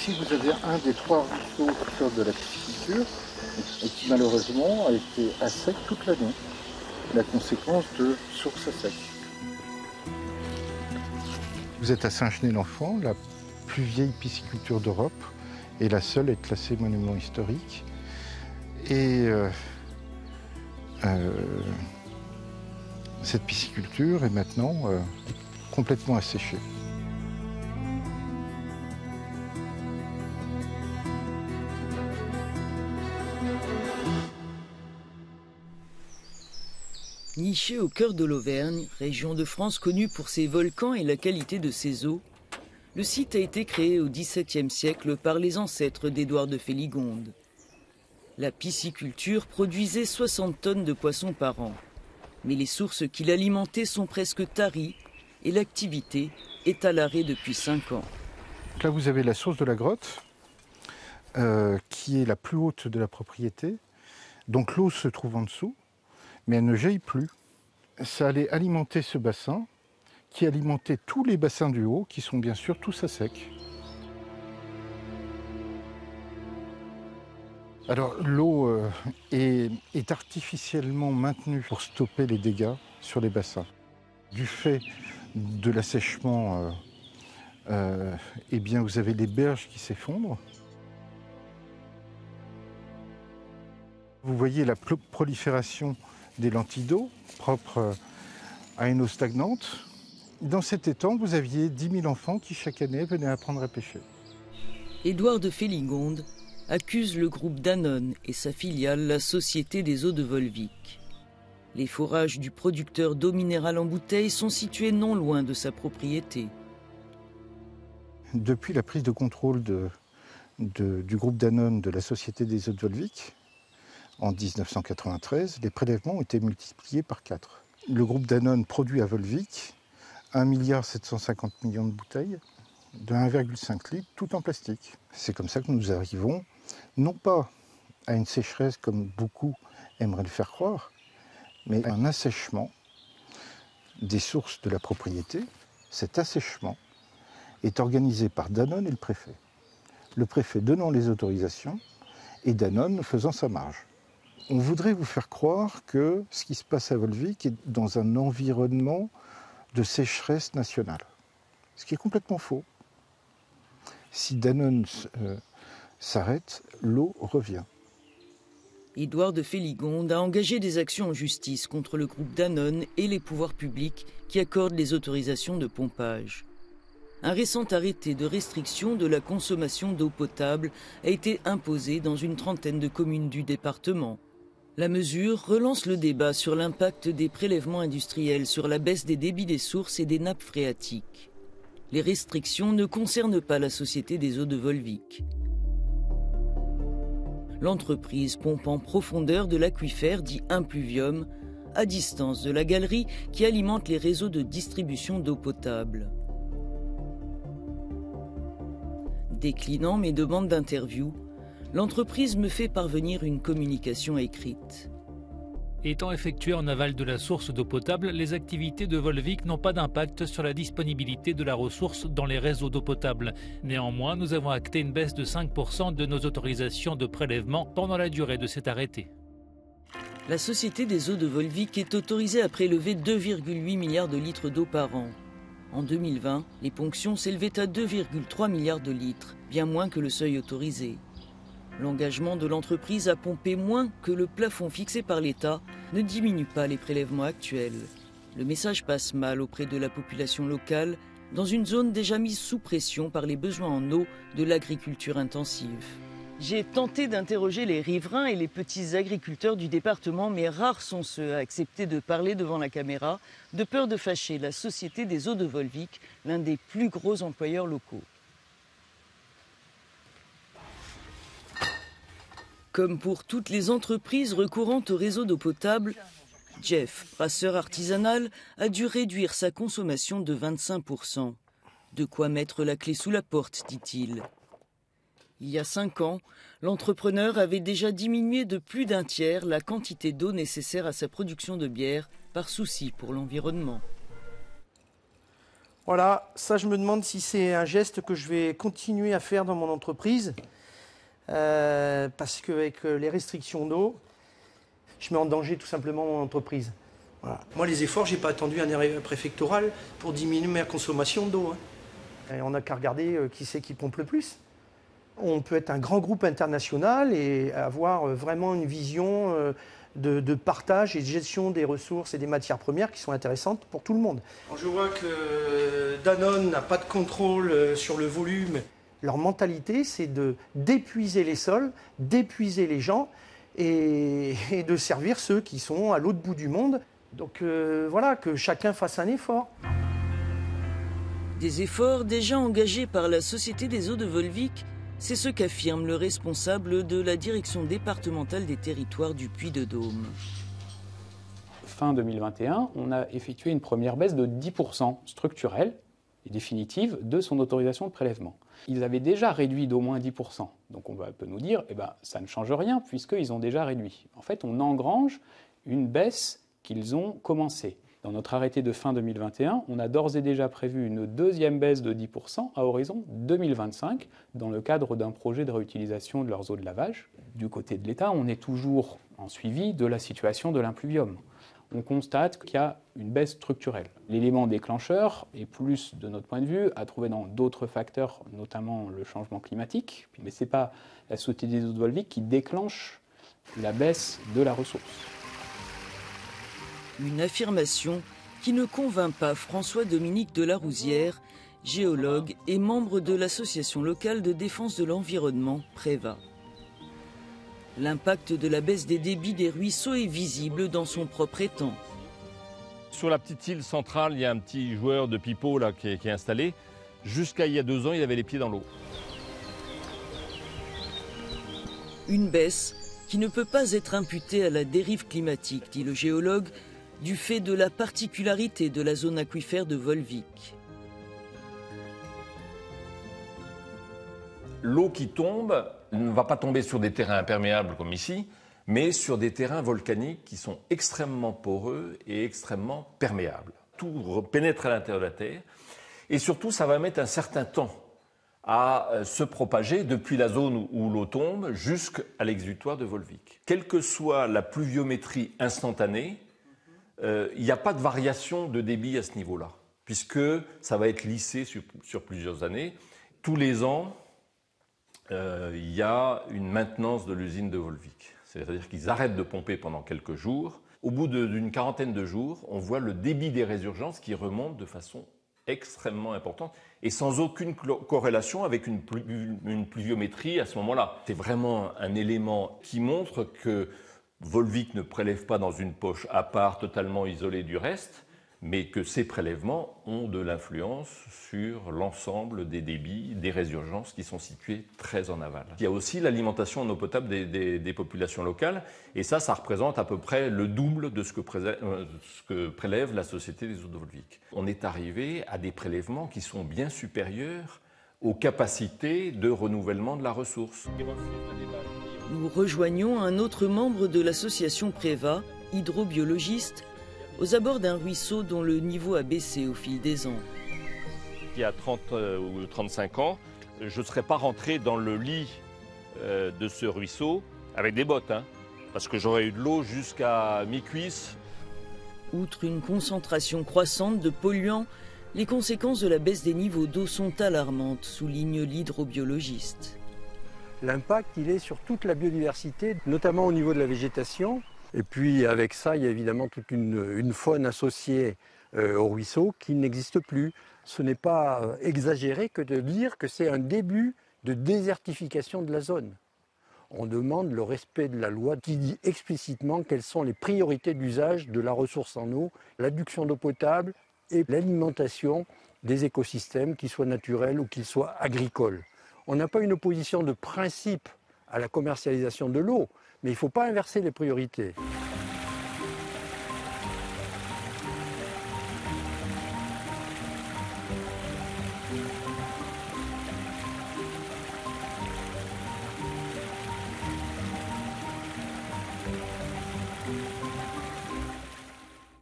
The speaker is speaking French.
Ici, vous avez un des 3 ruisseaux qui sort de la pisciculture et qui malheureusement a été à sec toute l'année. La conséquence de source à sec. Vous êtes à Saint-Genès-l'Enfant, la plus vieille pisciculture d'Europe et la seule à être classée monument historique. Et cette pisciculture est maintenant complètement asséchée. Niché au cœur de l'Auvergne, région de France connue pour ses volcans et la qualité de ses eaux, le site a été créé au XVIIe siècle par les ancêtres d'Édouard de Féligonde. La pisciculture produisait 60 tonnes de poissons par an. Mais les sources qui l'alimentaient sont presque taries et l'activité est à l'arrêt depuis 5 ans. Là, vous avez la source de la grotte, qui est la plus haute de la propriété. Donc l'eau se trouve en dessous, mais elle ne jaillit plus. Ça allait alimenter ce bassin, qui alimentait tous les bassins du haut, qui sont bien sûr tous à sec. Alors l'eau est artificiellement maintenue pour stopper les dégâts sur les bassins. Du fait de l'assèchement, eh bien vous avez les berges qui s'effondrent. Vous voyez la prolifération des lentilles d'eau propres à une eau stagnante. Dans cet étang, vous aviez 10 000 enfants qui chaque année venaient apprendre à pêcher. Édouard de Féligonde accuse le groupe Danone et sa filiale, la Société des eaux de Volvic. Les forages du producteur d'eau minérale en bouteille sont situés non loin de sa propriété. Depuis la prise de contrôle du groupe Danone de la Société des eaux de Volvic, en 1993, les prélèvements ont été multipliés par 4. Le groupe Danone produit à Volvic 1,750 milliard de bouteilles de 1,5 litre, tout en plastique. C'est comme ça que nous arrivons, non pas à une sécheresse comme beaucoup aimeraient le faire croire, mais à un assèchement des sources de la propriété. Cet assèchement est organisé par Danone et le préfet. Le préfet donnant les autorisations et Danone faisant sa marge. On voudrait vous faire croire que ce qui se passe à Volvic est dans un environnement de sécheresse nationale, ce qui est complètement faux. Si Danone s'arrête, l'eau revient. Édouard de Féligonde a engagé des actions en justice contre le groupe Danone et les pouvoirs publics qui accordent les autorisations de pompage. Un récent arrêté de restriction de la consommation d'eau potable a été imposé dans une trentaine de communes du département. La mesure relance le débat sur l'impact des prélèvements industriels sur la baisse des débits des sources et des nappes phréatiques. Les restrictions ne concernent pas la Société des eaux de Volvic. L'entreprise pompe en profondeur de l'aquifère dit impluvium, à distance de la galerie qui alimente les réseaux de distribution d'eau potable. Déclinant mes demandes d'interview, l'entreprise me fait parvenir une communication écrite. Étant effectuées en aval de la source d'eau potable, les activités de Volvic n'ont pas d'impact sur la disponibilité de la ressource dans les réseaux d'eau potable. Néanmoins, nous avons acté une baisse de 5% de nos autorisations de prélèvement pendant la durée de cet arrêté. La Société des eaux de Volvic est autorisée à prélever 2,8 milliards de litres d'eau par an. En 2020, les ponctions s'élevaient à 2,3 milliards de litres, bien moins que le seuil autorisé. L'engagement de l'entreprise à pomper moins que le plafond fixé par l'État ne diminue pas les prélèvements actuels. Le message passe mal auprès de la population locale, dans une zone déjà mise sous pression par les besoins en eau de l'agriculture intensive. J'ai tenté d'interroger les riverains et les petits agriculteurs du département, mais rares sont ceux à accepter de parler devant la caméra, de peur de fâcher la Société des eaux de Volvic, l'un des plus gros employeurs locaux. Comme pour toutes les entreprises recourant au réseau d'eau potable, Jeff, brasseur artisanal, a dû réduire sa consommation de 25%. De quoi mettre la clé sous la porte, dit-il. Il y a 5 ans, l'entrepreneur avait déjà diminué de plus d'un tiers la quantité d'eau nécessaire à sa production de bière par souci pour l'environnement. Voilà, ça je me demande si c'est un geste que je vais continuer à faire dans mon entreprise, parce qu'avec les restrictions d'eau, je mets en danger tout simplement mon entreprise. Voilà. Moi les efforts, je n'ai pas attendu un arrêt préfectoral pour diminuer ma consommation d'eau. Et on n'a qu'à regarder qui c'est qui pompe le plus. On peut être un grand groupe international et avoir vraiment une vision de partage et de gestion des ressources et des matières premières qui sont intéressantes pour tout le monde. Je vois que Danone n'a pas de contrôle sur le volume. Leur mentalité, c'est d'épuiser les sols, d'épuiser les gens et de servir ceux qui sont à l'autre bout du monde. Donc voilà, que chacun fasse un effort. Des efforts déjà engagés par la Société des eaux de Volvic, c'est ce qu'affirme le responsable de la direction départementale des territoires du Puy-de-Dôme. Fin 2021, on a effectué une première baisse de 10% structurelle et définitive de son autorisation de prélèvement. Ils avaient déjà réduit d'au moins 10%. Donc on peut nous dire, ça ne change rien puisqu'ils ont déjà réduit. En fait, on engrange une baisse qu'ils ont commencée. Dans notre arrêté de fin 2021, on a d'ores et déjà prévu une deuxième baisse de 10% à horizon 2025 dans le cadre d'un projet de réutilisation de leurs eaux de lavage. Du côté de l'État, on est toujours en suivi de la situation de l'impluvium. On constate qu'il y a une baisse structurelle. L'élément déclencheur est plus, de notre point de vue, à trouver dans d'autres facteurs, notamment le changement climatique. Mais ce n'est pas la Société des eaux de Volvic qui déclenche la baisse de la ressource. Une affirmation qui ne convainc pas François-Dominique Delarouzière, géologue et membre de l'association locale de défense de l'environnement, Préva. L'impact de la baisse des débits des ruisseaux est visible dans son propre étang. Sur la petite île centrale, il y a un petit joueur de pipeau là, qui est installé. Jusqu'à il y a 2 ans, il avait les pieds dans l'eau. Une baisse qui ne peut pas être imputée à la dérive climatique, dit le géologue, du fait de la particularité de la zone aquifère de Volvic. L'eau qui tombe ne va pas tomber sur des terrains imperméables comme ici, mais sur des terrains volcaniques qui sont extrêmement poreux et extrêmement perméables. Tout pénètre à l'intérieur de la Terre et surtout ça va mettre un certain temps à se propager depuis la zone où l'eau tombe jusqu'à l'exutoire de Volvic. Quelle que soit la pluviométrie instantanée, il n'y a pas de variation de débit à ce niveau-là, puisque ça va être lissé sur plusieurs années. Tous les ans, il y a une maintenance de l'usine de Volvic. C'est-à-dire qu'ils arrêtent de pomper pendant quelques jours. Au bout d'une quarantaine de jours, on voit le débit des résurgences qui remonte de façon extrêmement importante et sans aucune corrélation avec une pluviométrie à ce moment-là. C'est vraiment un élément qui montre que Volvic ne prélève pas dans une poche à part, totalement isolée du reste, mais que ces prélèvements ont de l'influence sur l'ensemble des débits, des résurgences qui sont situées très en aval. Il y a aussi l'alimentation en eau potable des populations locales, et ça représente à peu près le double de ce que prélève la Société des eaux de Volvic. On est arrivé à des prélèvements qui sont bien supérieurs aux capacités de renouvellement de la ressource. Nous rejoignons un autre membre de l'association Préva, hydrobiologiste, aux abords d'un ruisseau dont le niveau a baissé au fil des ans. Il y a 30 ou 35 ans, je ne serais pas rentré dans le lit de ce ruisseau avec des bottes, parce que j'aurais eu de l'eau jusqu'à mi-cuisse. Outre une concentration croissante de polluants, les conséquences de la baisse des niveaux d'eau sont alarmantes, souligne l'hydrobiologiste. L'impact, il est sur toute la biodiversité, notamment au niveau de la végétation. Et puis avec ça, il y a évidemment toute une faune associée au ruisseau qui n'existe plus. Ce n'est pas exagéré que de dire que c'est un début de désertification de la zone. On demande le respect de la loi qui dit explicitement quelles sont les priorités d'usage de la ressource en eau, l'adduction d'eau potable et l'alimentation des écosystèmes, qu'ils soient naturels ou qu'ils soient agricoles. On n'a pas une opposition de principe à la commercialisation de l'eau, mais il ne faut pas inverser les priorités.